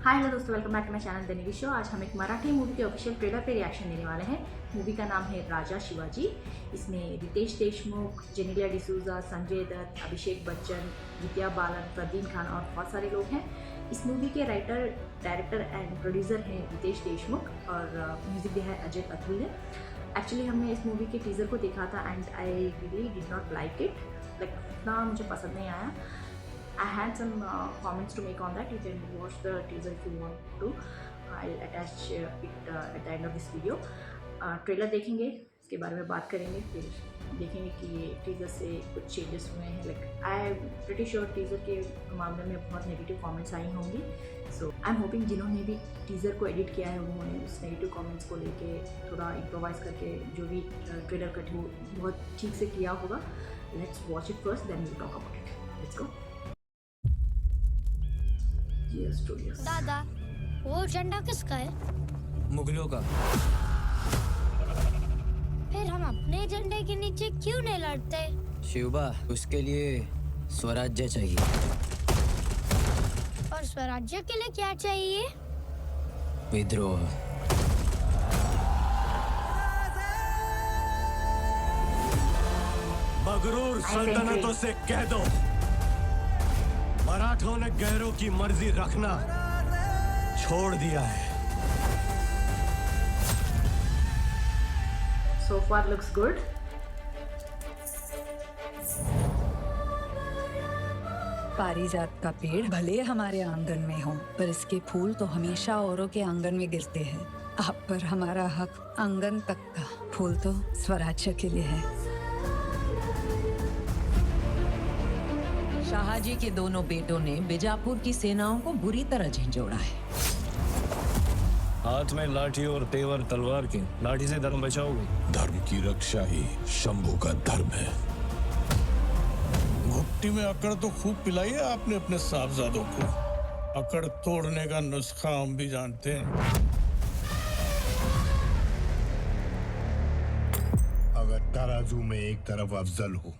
हाय hello दोस्तों, welcome back to my channel the Nivi show. आज हम एक मराठी मूवी के ऑफिशियल ट्रेलर पे रिएक्शन देने वाले हैं। मूवी का नाम है राजा शिवाजी। इसमें रितेश देशमुख, जेनेलिया डिसूजा, संजय दत्त, अभिषेक बच्चन, विद्या बालन, प्रदीन खान और बहुत सारे लोग हैं। इस मूवी के राइटर, डायरेक्टर एंड प्रोड्यूसर हैं रितेश देशमुख और म्यूजिक दिया है अजय अतुल ने। एक्चुअली हमने इस मूवी के टीज़र को देखा था and I really did not like it, like उतना मुझे पसंद नहीं आया। I had some comments to make on that. You can watch the teaser if you want to. I'll attach it at the end of this video. Trailer देखेंगे, इसके बारे में बात करेंगे, फिर देखेंगे कि ये टीज़र से कुछ चेंजेस हुए हैं। Like I am pretty sure teaser के मामले में बहुत नेगेटिव कमेंट्स आई होंगी। सो आई एम होपिंग जिन्होंने भी टीज़र को एडिट किया है उन्होंने उस नेगेटिव कमेंट्स को लेके थोड़ा इम्प्रोवाइज़ करके जो भी ट्रेलर कट हो बहुत ठीक से किया होगा। Let's watch it first, then we talk about it. Let's go. दादा, वो झंडा किसका है? मुगलों का। फिर हम अपने झंडे के नीचे क्यों नहीं लड़ते? शिवबा, उसके लिए स्वराज्य चाहिए। और स्वराज्य के लिए क्या चाहिए? विद्रोह। मगरूर सल्तनतों से कह दो, मराठों ने गैरों की मर्जी रखना छोड़ दिया है। So far looks good. पारिजात का पेड़ भले हमारे आंगन में हो, पर इसके फूल तो हमेशा औरों के आंगन में गिरते हैं। आप पर हमारा हक आंगन तक का, फूल तो स्वराज्य के लिए है। शाहजी के दोनों बेटों ने बीजापुर की सेनाओं को बुरी तरह झंझोड़ा है। हाथ में लाठी और तेवर तलवार की। लाठी से धर्म बचाओगे? धर्म की रक्षा ही शंभू का धर्म है। घुट्टी में अकड़ तो खूब पिलाई है आपने अपने साहबजादों को। अकड़ तोड़ने का नुस्खा हम भी जानते हैं। अगर तराजू में एक तरफ अफजल हो,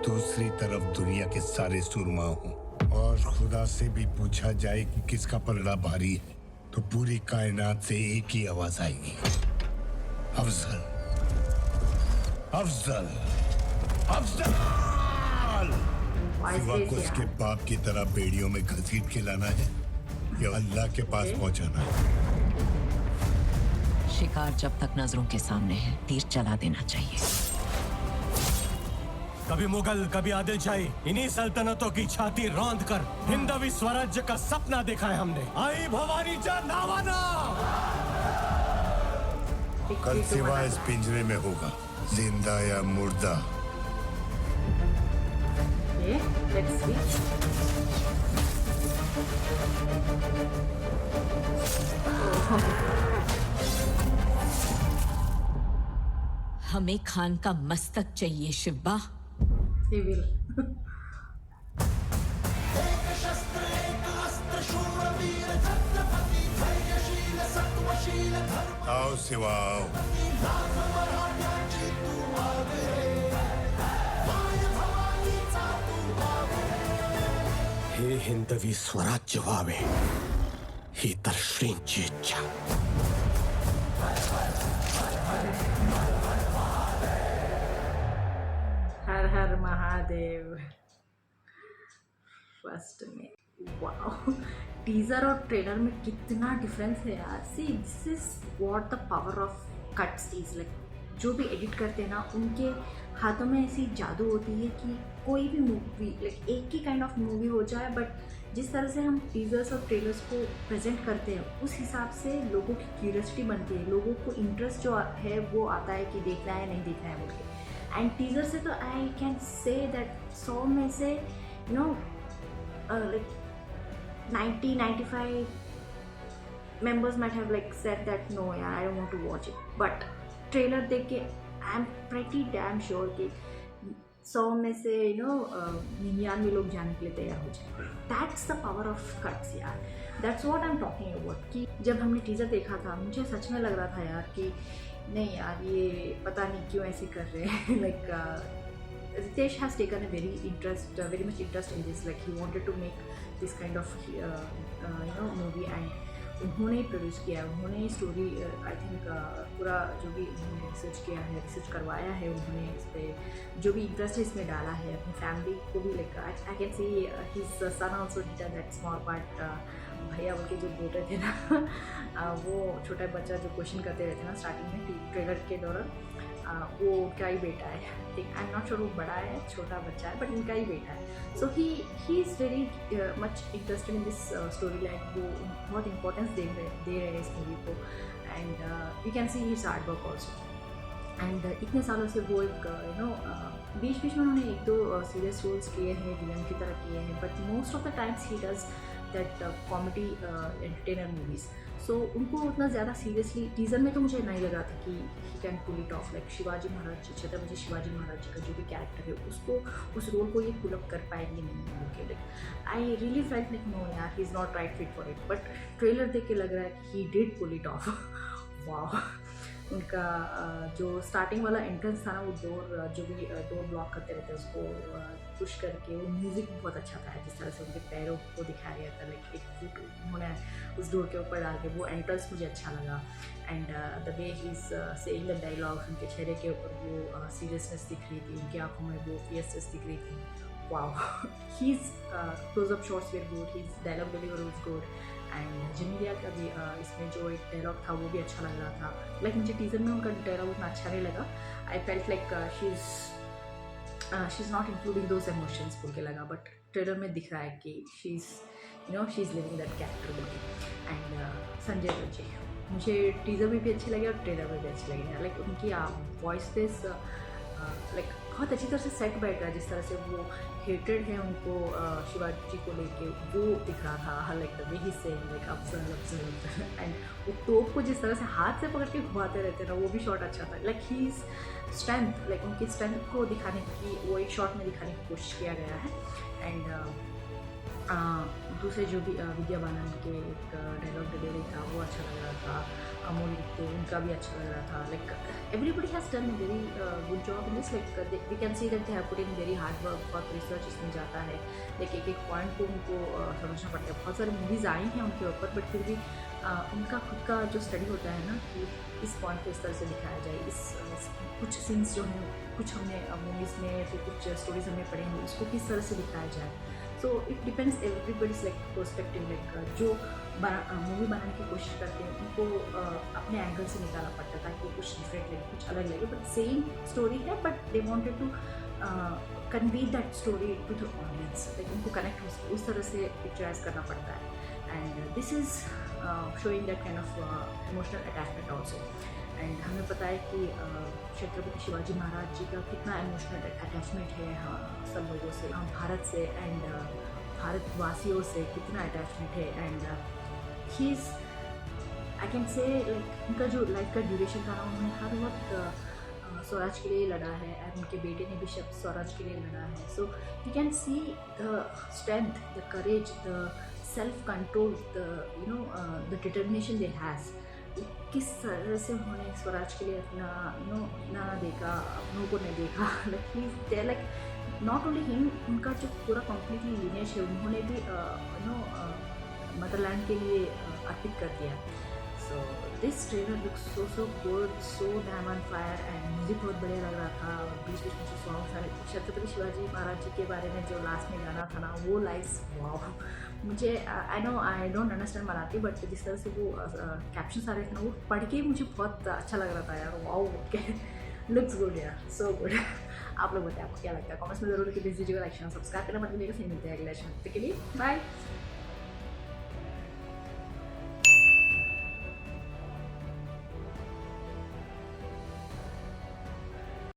दूसरी तरफ दुनिया के सारे सुरमा हो, और खुदा से भी पूछा जाए कि किसका पलड़ा भारी है, तो पूरी कायनात से एक ही आवाज आएगी, अफजल, अफजल, अफजल। सिवा को उसके बाप की तरह बेड़ियों में घसीट के लाना है या अल्लाह के पास पहुंचाना है। शिकार जब तक नजरों के सामने है, तीर चला देना चाहिए। कभी मुगल, कभी आदिलशाही, इन्हीं सल्तनतों की छाती रौंद कर हिंदवी स्वराज्य का सपना देखा है हमने। आई भवानी जा नावाना। कल सिवा इस पिंजरे में होगा, जिंदा या मुर्दा। Let's see. हमें खान का मस्तक चाहिए शिवबा। He will. आओ सिवा, आओ। हे हिंदवी स्वराज्य व्हावे, ही तर श्रींची इच्छा। हर हर महादेव। फर्स्ट में वाओ, टीजर और ट्रेलर में कितना डिफरेंस है यार। See, this is what the power of cuts is. Like जो भी एडिट करते हैं ना, उनके हाथों में ऐसी जादू होती है कि कोई भी मूवी, लाइक एक ही काइंड ऑफ मूवी हो जाए, बट जिस तरह से हम टीजर्स और ट्रेलर्स को प्रेजेंट करते हैं उस हिसाब से लोगों की क्यूरियोसिटी बनती है, लोगों को इंटरेस्ट जो है वो आता है कि देखना है नहीं देखना है बोल के। एंड टीजर से तो आई कैन से दैट 100 में से you know like 90-95 members might have like said that no यार I don't want to watch it, but trailer देख के I am pretty damn sure कि 100 में से 99 लोग जाने के लिए तैयार हो जाए। That's the power of cuts यार। That's what I am talking about. कि जब हमने टीजर देखा था मुझे सच में लग रहा था यार कि नहीं यार, ये पता नहीं क्यों ऐसे कर रहे हैं। Like Ritesh has taken a very much interest in this. Like he wanted to make this kind of movie, and उन्होंने प्रोड्यूस किया है, उन्होंने स्टोरी आई थिंक पूरा जो भी उन्होंने रिसर्च करवाया है, उन्होंने इस पर जो भी इंटरेस्ट है इसमें डाला है, अपनी फैमिली को भी like I can see his son also did that small part. भैया उनके जो बेटे थे ना वो छोटा बच्चा जो क्वेश्चन करते रहते हैं ना स्टार्टिंग में ट्रेलर के दौरान, वो उनका ही बेटा है। आई एम नॉट श्योर वो बड़ा है छोटा बच्चा है, बट उनका ही बेटा है। So he is very much interested in this story line. वो बहुत इंपॉर्टेंस दे रहे हैं इस मूवी को, and you can see his art work also. एंड इतने सालों से वो एक बीच बीच में उन्होंने एक दो सीरियस रोल्स किए हैं, विलन की तरह किए हैं, but most of the times he does that comedy entertainer movies. सो उनको उतना ज़्यादा सीरियसली टीज़र में तो मुझे नहीं लगा था कि he can pull it off. Like Shivaji Maharaj ji, Chhatrapati Shivaji Maharaj ji का जो भी कैरेक्टर है उसको, उस रोल को ये पुल अप कर पाएंगे नहीं। Okay, like I really felt like no यार, he is not right fit for it. But trailer देख के लग रहा है कि he did pull it off. वाह, उनका जो स्टार्टिंग वाला एंट्रेंस था ना, वो डोर ब्लॉक करते रहते हैं उसको पुश करके, वो म्यूज़िक बहुत अच्छा था। जिस तरह से उनके पैरों को दिखाया गया था, लाइक एक फुट उन्होंने उस डोर के ऊपर डाल के, वो एंट्रेंस मुझे अच्छा लगा। And the way he is saying the dialogues, उनके चेहरे के ऊपर वो सीरियसनेस दिख रही थी, उनकी आँखों में वो फियर्सनेस दिख रही थी। Wow, his closeup shots were good, his dialogue deliver was good. And Genelia का भी इसमें जो एक डायलॉग था वो भी अच्छा लग रहा था। लाइक मुझे टीज़र में उनका डायलॉग उतना अच्छा नहीं लगा। I felt like she is not including those emotions बोल के लगा, बट ट्रेलर में दिख रहा है कि she is living that character बोल के। एंड संजय दत्त जी मुझे टीज़र में भी अच्छे लगे और ट्रेलर में भी अच्छे लगे। लाइक उनकी वॉइस पे लाइक बहुत अच्छी तरह से सेट बैठ रहा है, जिस तरह से वो हेटेड है उनको शिवाजी जी को लेके, वो दिख रहा था। Like the way he saying like Afzal and वो तोप को जिस तरह से हाथ से पकड़ के घुमाते रहते हैं ना, वो भी शॉट अच्छा था। Like he is strength, like उनकी स्ट्रेंथ को दिखाने की वो एक शॉट में दिखाने की कोशिश किया गया है। एंड दूसरे जो भी विद्या बालन के एक डायलॉग डिलीवरी था वो अच्छा लग रहा था। अमोल गुप्ते उनका भी अच्छा लग रहा था। Like everybody has done very good job in this. Like we can see that they have put in very hard work, बहुत रिसर्च इसमें जाता है। लाइक एक एक पॉइंट को उनको समझना पड़ता है। बहुत सारी मूवीज़ आई हैं उनके ऊपर, बट फिर भी उनका खुद का जो स्टडी होता है ना कि इस पॉइंट को इस तरह से दिखाया जाए, इस कुछ सीन्स जो हैं कुछ हमने मूवीज़ में फिर कुछ स्टोरीज हमने पढ़ी हैं उसको किस तरह से दिखाया जाए। So it depends everybody's like perspective. Like जो मूवी बनाने की कोशिश करते हैं उनको अपने एंगल से निकालना पड़ता है ताकि कुछ डिफरेंट लगे, कुछ अलग लगे, बट सेम स्टोरी है, but they wanted to convey that story to the audience. Like उनको कनेक्ट उस तरह से पिक्चराइज करना पड़ता है। And this is showing that kind of emotional attachment also. And हमें पता है कि छत्रपति शिवाजी महाराज जी का कितना इमोशनल अटैचमेंट है सब लोगों से, भारत से एंड भारतवासियों से कितना अटैचमेंट है। And he is I can say like उनका जो लाइफ का ड्यूरेशन था ना, उन्होंने हर वक्त स्वराज के लिए लड़ा है, और उनके बेटे ने भी स्वराज के लिए लड़ा है। So you can see the strength, the courage, the self control, the determination they has. किस तरह से उन्होंने स्वराज के लिए अपना ना देखा, अपनों को नहीं देखा। लाइक नॉट ओनली हिम, उनका जो पूरा कम्प्लीटली लिनेज है उन्होंने भी मदरलैंड के लिए अर्पित कर दिया। So this trailer looks so good, so damn on fire. And music बहुत बढ़िया लग रहा था। बीच बीच में जो सॉन्ग्स आए, छत्रपति शिवाजी महाराज जी के बारे में जो लास्ट में गाना था ना, वो लाइन्स वाह, मुझे I don't understand Marathi, but जिस तरह से वो कैप्शन आ रहे थे ना, वो पढ़ के मुझे बहुत अच्छा लग रहा था यार। वाओ, लुक्स गुड यार, सो गुड। आप लोग बताएं आपको क्या लगता है, कमेंट्स में जरूर लिख दीजिएगा। लाइक सब्सक्राइब करना मत भूलिएगा। फिर मिलते हैं अगले हफ्ते के लिए, बाय।